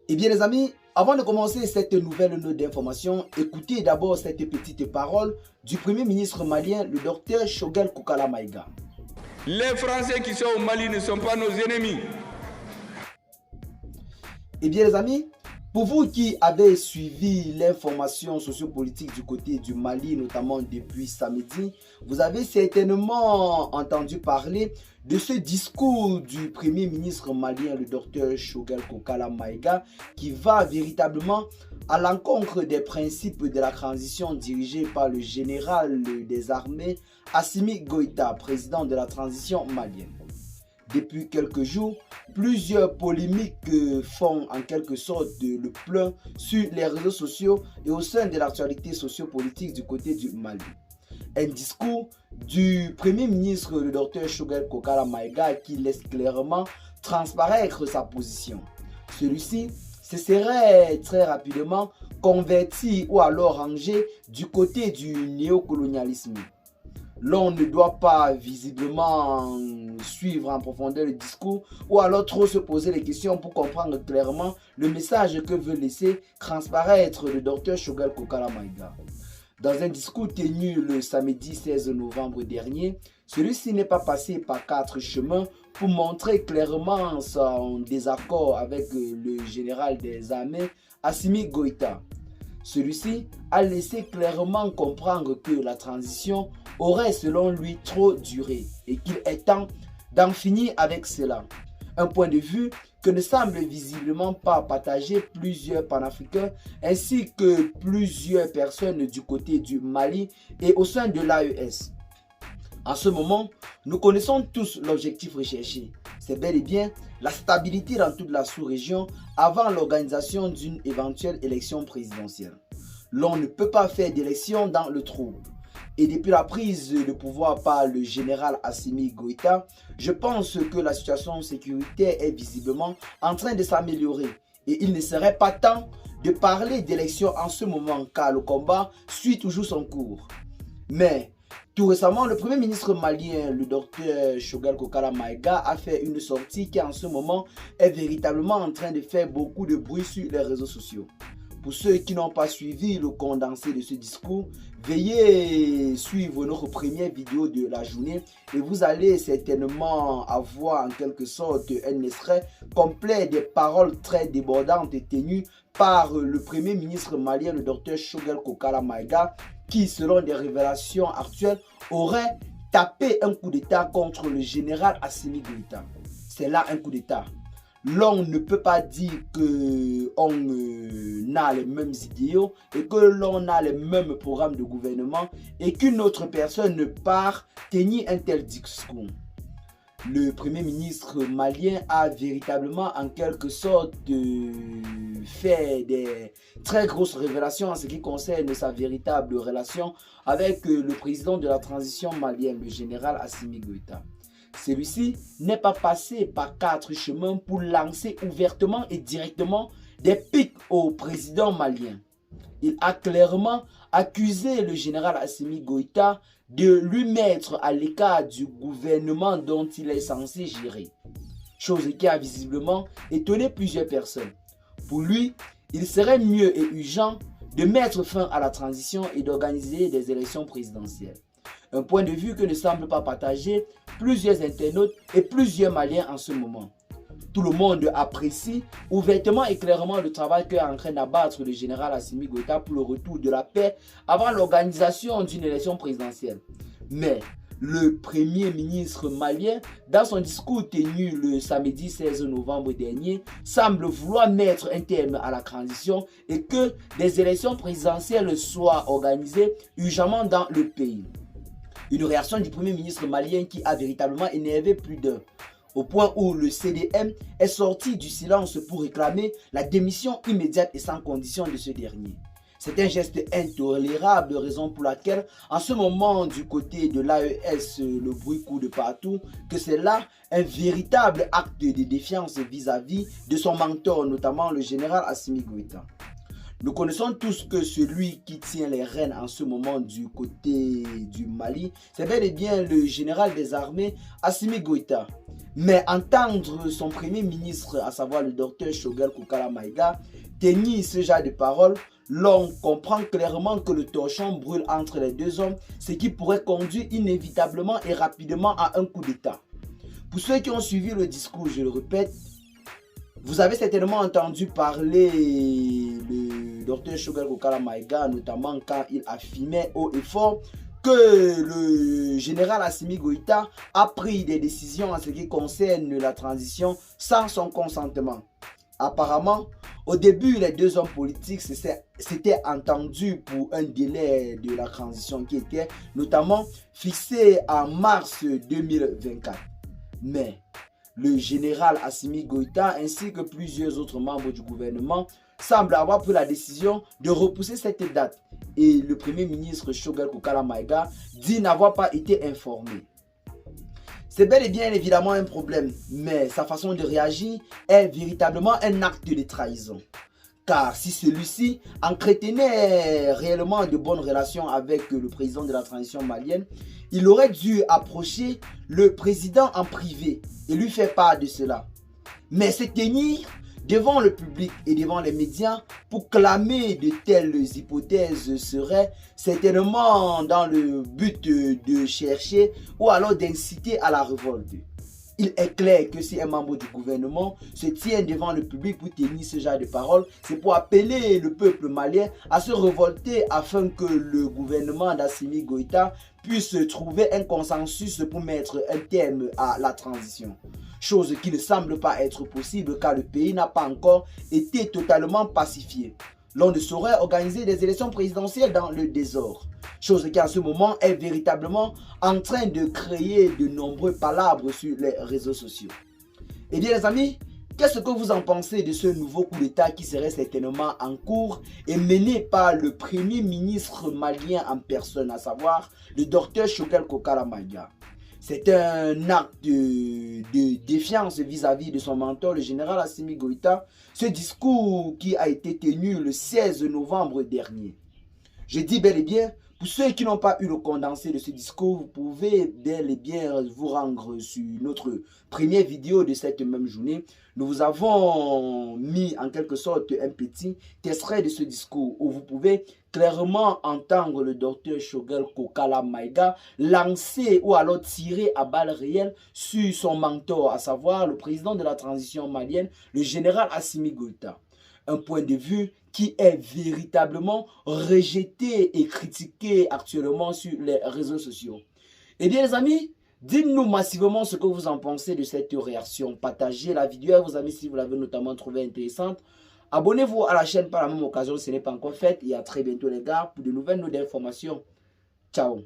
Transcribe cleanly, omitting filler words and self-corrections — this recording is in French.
Eh bien les amis, avant de commencer cette nouvelle note d'information, écoutez d'abord cette petite parole du Premier ministre malien, le docteur Choguel Kokala Maïga. Les Français qui sont au Mali ne sont pas nos ennemis. Eh bien les amis, pour vous qui avez suivi l'information sociopolitique du côté du Mali, notamment depuis samedi, vous avez certainement entendu parler de ce discours du Premier ministre malien, le docteur Choguel Kokala Maïga, qui va véritablement à l'encontre des principes de la transition dirigée par le général des armées Assimi Goïta, président de la transition malienne. Depuis quelques jours, plusieurs polémiques font en quelque sorte le plein sur les réseaux sociaux et au sein de l'actualité sociopolitique du côté du Mali. Un discours du Premier ministre, le docteur Choguel Kokala Maïga, qui laisse clairement transparaître sa position. Celui-ci se serait très rapidement converti ou alors rangé du côté du néocolonialisme. L'on ne doit pas visiblement suivre en profondeur le discours ou alors trop se poser les questions pour comprendre clairement le message que veut laisser transparaître le docteur Choguel Kokala Maïga. Dans un discours tenu le samedi 16 novembre dernier, celui-ci n'est pas passé par 4 chemins pour montrer clairement son désaccord avec le général des armées Assimi Goïta. Celui-ci a laissé clairement comprendre que la transition aurait selon lui trop duré et qu'il est temps d'en finir avec cela. Un point de vue que ne semble visiblement pas partager plusieurs panafricains ainsi que plusieurs personnes du côté du Mali et au sein de l'AES. En ce moment, nous connaissons tous l'objectif recherché. C'est bel et bien la stabilité dans toute la sous-région avant l'organisation d'une éventuelle élection présidentielle. L'on ne peut pas faire d'élection dans le trouble. Et depuis la prise de pouvoir par le général Assimi Goïta, je pense que la situation sécuritaire est visiblement en train de s'améliorer. Et il ne serait pas temps de parler d'élection en ce moment car le combat suit toujours son cours. Mais tout récemment, le Premier ministre malien, le docteur Choguel Kokala Maïga, a fait une sortie qui en ce moment est véritablement en train de faire beaucoup de bruit sur les réseaux sociaux. Pour ceux qui n'ont pas suivi le condensé de ce discours, veuillez suivre notre première vidéo de la journée et vous allez certainement avoir en quelque sorte un extrait complet des paroles très débordantes tenues par le Premier ministre malien, le docteur Choguel Kokala Maïga, qui, selon des révélations actuelles, aurait tapé un coup d'État contre le général Assimi Goïta. C'est là un coup d'État. L'on ne peut pas dire qu'on a les mêmes idéaux et que l'on a les mêmes programmes de gouvernement et qu'une autre personne part tenir un tel discours. Le Premier ministre malien a véritablement en quelque sorte fait des très grosses révélations en ce qui concerne sa véritable relation avec le président de la transition malienne, le général Assimi Goïta. Celui-ci n'est pas passé par 4 chemins pour lancer ouvertement et directement des pics au président malien. Il a clairement accusé le général Assimi Goïta de lui mettre à l'écart du gouvernement dont il est censé gérer. Chose qui a visiblement étonné plusieurs personnes. Pour lui, il serait mieux et urgent de mettre fin à la transition et d'organiser des élections présidentielles. Un point de vue que ne semble pas partager plusieurs internautes et plusieurs Maliens en ce moment. Tout le monde apprécie ouvertement et clairement le travail qu'est en train d'abattre le général Assimi Goïta pour le retour de la paix avant l'organisation d'une élection présidentielle. Mais le Premier ministre malien, dans son discours tenu le samedi 16 novembre dernier, semble vouloir mettre un terme à la transition et que des élections présidentielles soient organisées urgemment dans le pays. Une réaction du Premier ministre malien qui a véritablement énervé plus d'un, au point où le CDM est sorti du silence pour réclamer la démission immédiate et sans condition de ce dernier. C'est un geste intolérable, raison pour laquelle, en ce moment, du côté de l'AES, le bruit court de partout, que c'est là un véritable acte de défiance vis-à-vis de son mentor, notamment le général Assimi Goïta. Nous connaissons tous que celui qui tient les rênes en ce moment du côté du Mali, c'est bel et bien le général des armées Assimi Goïta. Mais entendre son premier ministre, à savoir le docteur Choguel Kokala Maïga, tenir ce genre de paroles, l'on comprend clairement que le torchon brûle entre les deux hommes, ce qui pourrait conduire inévitablement et rapidement à un coup d'État. Pour ceux qui ont suivi le discours, je le répète, vous avez certainement entendu parler le docteur Choguel Kokala Maïga, notamment quand il affirmait haut et fort que le général Assimi Goïta a pris des décisions en ce qui concerne la transition sans son consentement. Apparemment, au début, les deux hommes politiques s'étaient entendus pour un délai de la transition qui était notamment fixé en mars 2024. Mais le général Assimi Goïta ainsi que plusieurs autres membres du gouvernement semblent avoir pris la décision de repousser cette date. Et le premier ministre Choguel Kokala Maïga dit n'avoir pas été informé. C'est bel et bien évidemment un problème, mais sa façon de réagir est véritablement un acte de trahison. Car si celui-ci entretenait réellement de bonnes relations avec le président de la transition malienne, il aurait dû approcher le président en privé et lui faire part de cela. Mais se tenir devant le public et devant les médias pour clamer de telles hypothèses serait certainement dans le but de chercher ou alors d'inciter à la révolte. Il est clair que si un membre du gouvernement se tient devant le public pour tenir ce genre de paroles, c'est pour appeler le peuple malien à se révolter afin que le gouvernement d'Assimi Goïta puisse trouver un consensus pour mettre un terme à la transition. Chose qui ne semble pas être possible car le pays n'a pas encore été totalement pacifié. L'on ne saurait organiser des élections présidentielles dans le désordre. Chose qui en ce moment est véritablement en train de créer de nombreux palabres sur les réseaux sociaux. Eh bien les amis, qu'est-ce que vous en pensez de ce nouveau coup d'État qui serait certainement en cours et mené par le premier ministre malien en personne, à savoir le docteur Choguel Kokala Maïga? C'est un acte de défiance vis-à-vis de son mentor, le général Assimi Goïta, ce discours qui a été tenu le 16 novembre dernier. Je dis bel et bien, pour ceux qui n'ont pas eu le condensé de ce discours, vous pouvez bel et bien vous rendre sur notre première vidéo de cette même journée. Nous vous avons mis en quelque sorte un petit extrait de ce discours où vous pouvez clairement entendre le docteur Choguel Kokala Maïga lancer ou alors tirer à balles réelles sur son mentor, à savoir le président de la transition malienne, le général Assimi Goïta. Un point de vue qui est véritablement rejeté et critiqué actuellement sur les réseaux sociaux. Eh bien les amis, dites-nous massivement ce que vous en pensez de cette réaction. Partagez la vidéo à vos amis si vous l'avez notamment trouvée intéressante. Abonnez-vous à la chaîne par la même occasion si ce n'est pas encore fait. Et à très bientôt les gars pour de nouvelles notes d'informations. Ciao.